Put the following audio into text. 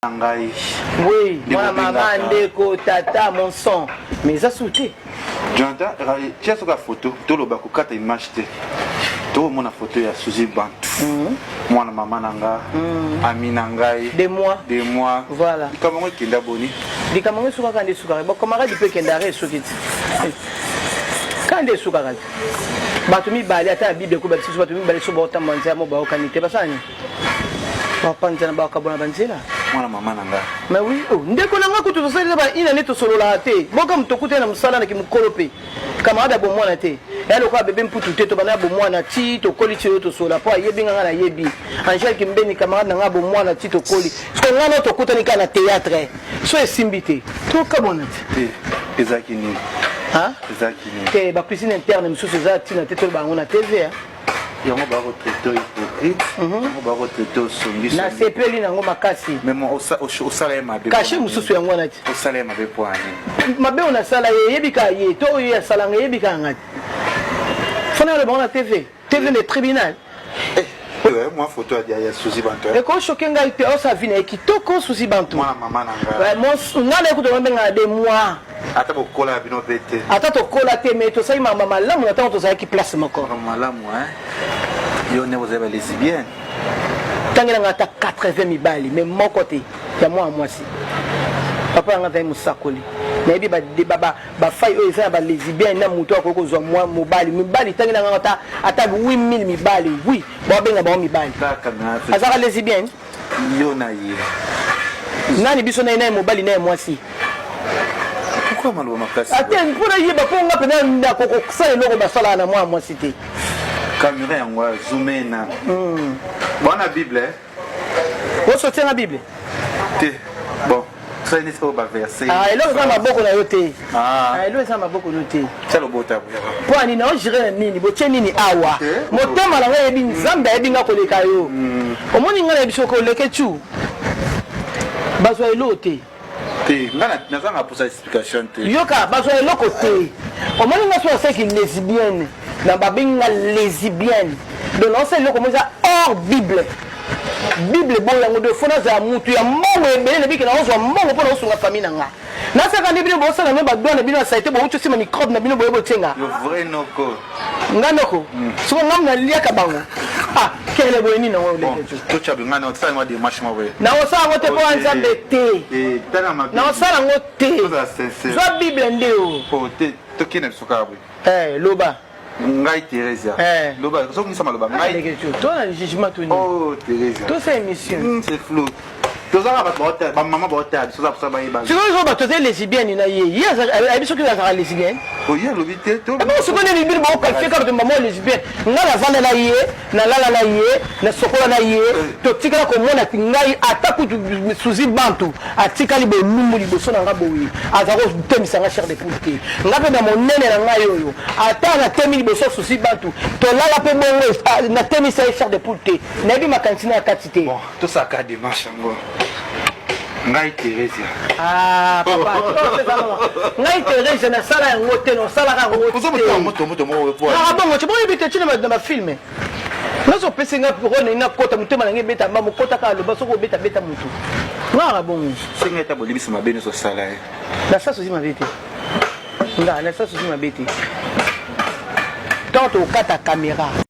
Oui, moi, maman, ndeko, tata, mon son. Mais ça sauté. Jonathan, tu as une photo, tu as une image. Tu as une photo de Suzy Bantou. Moi, maman, nanga, ami nangai. De moi. De moi. Voilà. Comment est-ce qu'il y a boni? Di comment est-ce qu'il y a soukara? Bon, comment est-ce qu'il y a des soukara? Quand des soukara? Batumi bali ata bible ko batisi batumi bali so bota manza mo ba okanite basani. Ba panza ba ka bona banzela. Mwana mama nanga. Mais oui, oh, ndeko nanga kutu to sala ba ina neto solo la te. Boka mtokute na msala na kimkolope. Camarade bo mwana te. Yalo ka bebe mputu te to bana bo mwana ti to koli ti to sola po yebi nga na yebi. Angel kimbeni camarade nanga bo mwana ti to koli. Ko ngana to kuta ni kana théâtre. So esimbite. To ka bona te. Ezaki ni. Hein? Ezaki ni. Te ba cuisine interne msusu za ti na te to ba ngona TV hein. Yango ba retraité hypocrite. Yango ba retraité osongi. Na sepeli nango makasi. Mais moi au salaire mabe. Caché mususu yango na ti. Au salaire mabe poani. Mabe on a sala yebika ye to ye sala yebika ngati. Fona le bon na TV. TV le tribunal. Ouais, moi photo a derrière Suzy Bantou. Et quand choqué ngai pe o sa vie na kitoko Suzy Bantou. Moi maman nanga. Ouais, mon ngana ko to mbenga de moi. Ata bo kola bino bete. Ata to kola te mais to sai mama malamu na to za ki place moko. Malamu hein. Yo ne vous avez lesbienne. Tangela ngata 80 mibali mais mon côté. Ya moi moi si. Papa ngata musakoli. Mais bi ba fay o isa ba lesbienne na muto ko zo moi mibali tangela ngata ata 8000 mibali. Oui, bo benga ba mibali. Azara lesbienne. Yo na ye. Nani biso na ina mobali na moi si. Pourquoi malo makasi? Attends, pour y ba ponga pena nda ko sa eloko ba sala na moi cité. Caméra yango zoomé na. Bona Bible. Wo sortir na Bible. Te. Bon, ça n'est pas verset. Ah, eloko za maboko na yote. Ah, eloko za maboko yote. ça le bota. Po ani na ojire nini, bo che nini awa. Motema la ngai bi nzambe ebi nga ko leka yo. Omoni ngala biso ko leke chu. Bazo elote. Ngana nazanga pour sa explication te. Yoka bazo eloko te. Omoni nga so c'est qu'il lesbienne. Na babinga lesbienne. Donc on sait eloko moza hors Bible. Bible bon yango de fona za mutu ya mbongo ebele biki na ozo mbongo pona osunga famille nanga. Na saka ndi bino bo sala me ba douane bino saite bo utu sima microbe na bino bo yebo tsenga. Yo vrai noko. Nganoko. So ngam na liaka bango. Ah, kele bo ni na wo leke tu. To chabu ngana otsa ngwa de marche mawe. Na osa ngote po anza bete. Tana mabe. Na osala ngote. So Bible ndeo. Po te to kine sukabu. Loba. Ngai Teresa. Loba, so ni sama loba. Ngai. Toi na jugement tout ni. Oh Teresa. Tout c'est émission. C'est flou. To za ba bota, ba mama bota, so za ba iba. Tu vois ba to te lesbienne na ye. Ye a biso ki za lesbienne. Oh ye lobité to. Non, ce qu'on est libre ba ko fait comme maman lesbienne. Nga la vanda na ye, na lala na ye, na sokola na ye. To tika ko mona ngai ataku Suzy Bantou. Atika li bo lumu li bo so na nga boyi. Azako temisa nga cher de poulté. Nga pe na monene na nga yoyo. Ata na temi li bo so Suzy Bantou. To lala pe bongo na temisa cher de poulté. Na bi makantina ya katité. Bon, tout ça ka démarche ngo. Ngai Teresa. Ah, papa, ngai Teresa na sala yango te no sala ka ngo. Vous avez moto mo po. Ah bon, tu peux éviter tu na ma film. Nazo pese nga rone na kota mutema na ngebeta mama kota ka lo basoko beta mutu. Ngara bon. Singa ta bolibisa mabeni so sala. Na sa sozi mabete. Nga na sa sozi mabete. Tant au kata caméra.